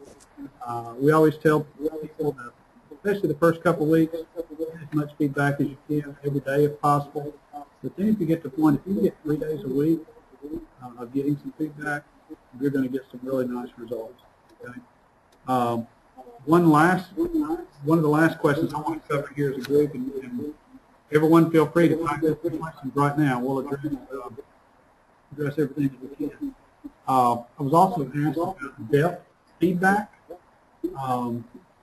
We always tell people that, especially the first couple of weeks, get as much feedback as you can every day if possible. But then if you get to the point, if you get 3 days a week of getting some feedback, you're going to get some really nice results. Okay? One of the last questions I want to cover here as a group, and everyone feel free to type in questions right now. We'll address everything that we can. I was also asked about depth feedback.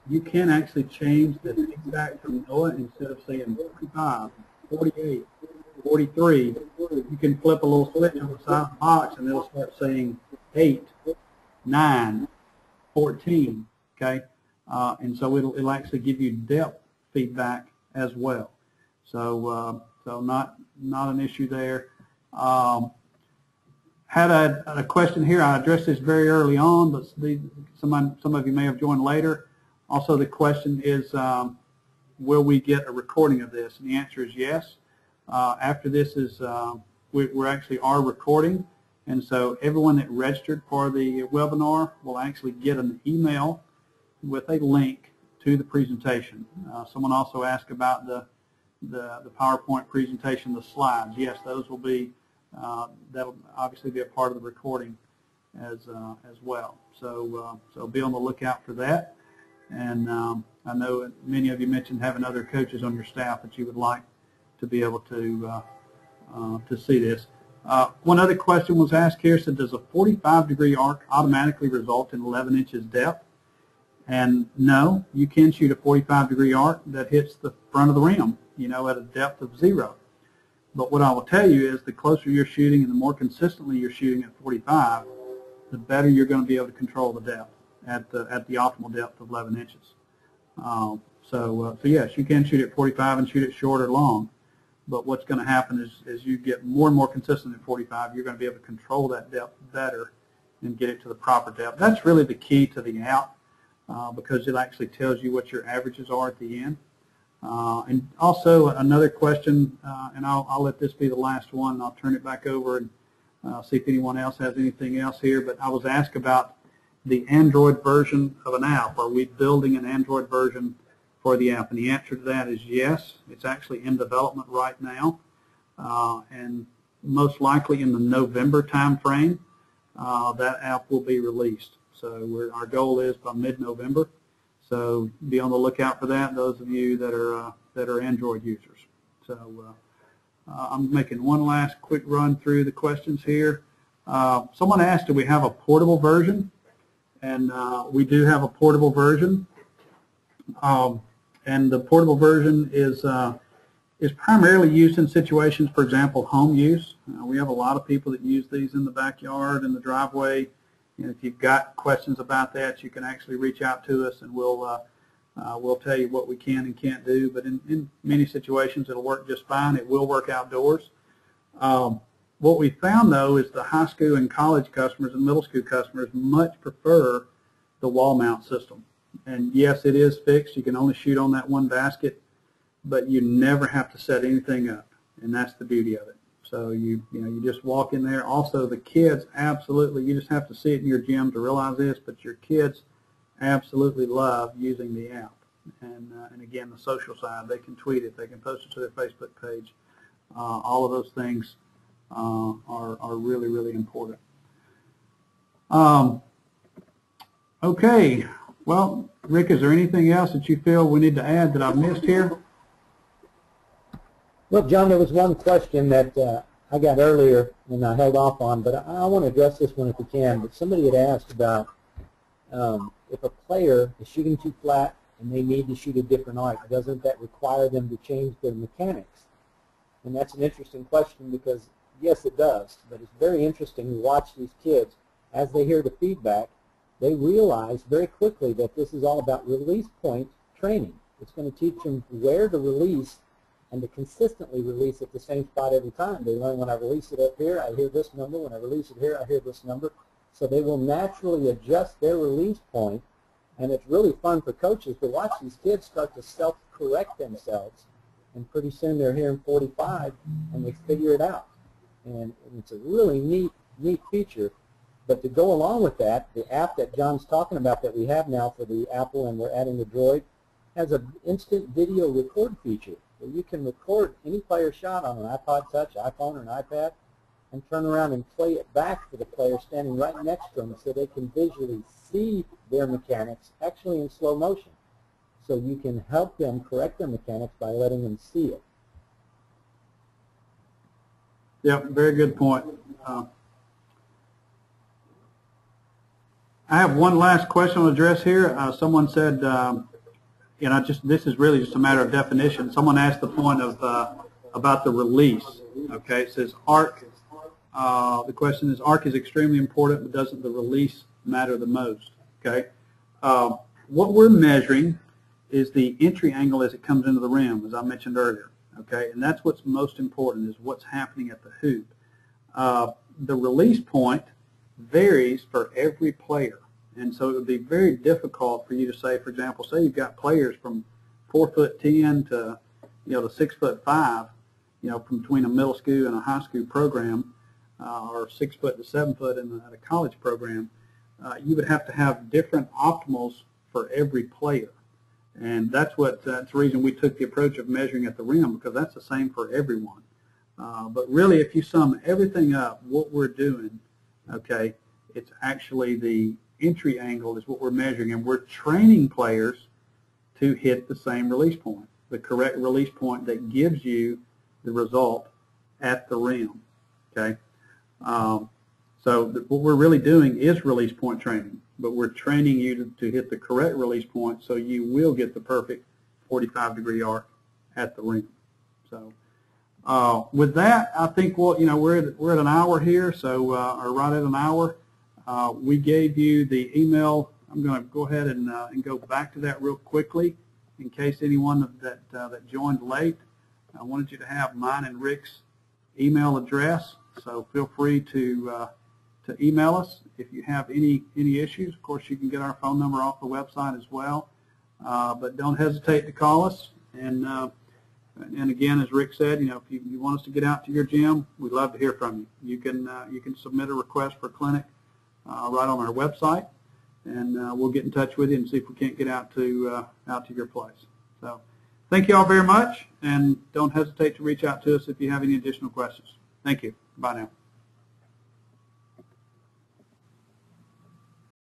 You can actually change the feedback from NOAA. Instead of saying 45, 48, 43, you can flip a little switch on the side of the box and it'll start saying 8, 9, 14. Okay, and so it'll actually give you depth feedback as well. So not an issue there. Had a question here. I addressed this very early on, but some of you may have joined later. Also, the question is, will we get a recording of this? And the answer is yes. After this is, we actually are recording, and so everyone that registered for the webinar will actually get an email with a link to the presentation. Someone also asked about the PowerPoint presentation, the slides. Yes, those will be, that'll obviously be a part of the recording as well. So be on the lookout for that. And I know many of you mentioned having other coaches on your staff that you would like to be able to see this. One other question was asked here, said, does a 45-degree arc automatically result in 11 inches depth? And no, you can shoot a 45-degree arc that hits the front of the rim, at a depth of 0. But what I will tell you is the closer you're shooting and the more consistently you're shooting at 45, the better you're going to be able to control the depth at the optimal depth of 11 inches. So yes, you can shoot at 45 and shoot it short or long. But what's going to happen is as you get more and more consistent at 45, you're going to be able to control that depth better and get it to the proper depth. That's really the key to the out, because it actually tells you what your averages are at the end. And also another question, and I'll let this be the last one, and I'll turn it back over and see if anyone else has anything else here. But I was asked about the Android version of an app. Are we building an Android version for the app? And the answer to that is yes. It's actually in development right now, and most likely in the November time frame, that app will be released. So our goal is by mid-November. So be on the lookout for that, those of you that are Android users. So I'm making one last quick run through the questions here. Someone asked, do we have a portable version? And we do have a portable version. And the portable version is primarily used in situations, for example, home use. We have a lot of people that use these in the backyard, in the driveway. And if you've got questions about that, you can actually reach out to us, and we'll tell you what we can and can't do. But in many situations, it'll work just fine. It will work outdoors. What we found, though, is the high school and college customers and middle school customers much prefer the wall mount system. And yes, it is fixed. You can only shoot on that one basket, but you never have to set anything up, and that's the beauty of it. So you just walk in there. Also, the kids absolutely, you just have to see it in your gym to realize this, but your kids absolutely love using the app. And again, the social side, they can tweet it, they can post it to their Facebook page. All of those things are really, really important. Okay, well, Rick, is there anything else that you feel we need to add that I've missed here? Well, John, there was one question that I got earlier and I held off on, but I want to address this one if we can. But somebody had asked about if a player is shooting too flat and they need to shoot a different arc, doesn't that require them to change their mechanics? And that's an interesting question because, yes, it does. But it's very interesting to watch these kids. As they hear the feedback, they realize very quickly that this is all about release point training. It's going to teach them where to release and to consistently release at the same spot every time. They learn when I release it up here, I hear this number. When I release it here, I hear this number. So they will naturally adjust their release point, and it's really fun for coaches to watch these kids start to self-correct themselves, and pretty soon they're hearing 45, and they figure it out. And it's a really neat feature. But to go along with that, the app that John's talking about that we have now for the Apple, and we're adding the Droid, has an instant video record feature where you can record any player shot on an iPod Touch, iPhone, or an iPad, and turn around and play it back to the player standing right next to them so they can visually see their mechanics actually in slow motion. So you can help them correct their mechanics by letting them see it. Yep, very good point. I have one last question to address here. Someone said, this is really just a matter of definition. Someone asked the point of about the release. Okay, it says arc. The question is, arc is extremely important, but doesn't the release matter the most? Okay. What we're measuring is the entry angle as it comes into the rim, as I mentioned earlier. Okay, and that's what's most important, is what's happening at the hoop. The release point varies for every player, and so it would be very difficult for you to say, for example, say you've got players from 4'10" to to 6'5", from between a middle school and a high school program, or 6 foot to 7 foot at a college program. You would have to have different optimals for every player, and that's the reason we took the approach of measuring at the rim, because that's the same for everyone. But really, if you sum everything up, what we're doing, okay, it's actually the entry angle is what we're measuring, and we're training players to hit the same release point, the correct release point that gives you the result at the rim. Okay, so what we're really doing is release point training, but we're training you to hit the correct release point so you will get the perfect 45-degree arc at the rim. So with that, I think we're at an hour here, so or right at an hour. We gave you the email. I'm going to go ahead and go back to that real quickly in case anyone that joined late. I wanted you to have mine and Rick's email address, so feel free to email us if you have any issues. Of course, you can get our phone number off the website as well, but don't hesitate to call us. And again, as Rick said, if you want us to get out to your gym, we'd love to hear from you. You can submit a request for a clinic right on our website, and we'll get in touch with you and see if we can't get out to your place. So thank you all very much, and don't hesitate to reach out to us if you have any additional questions. Thank you. Bye now.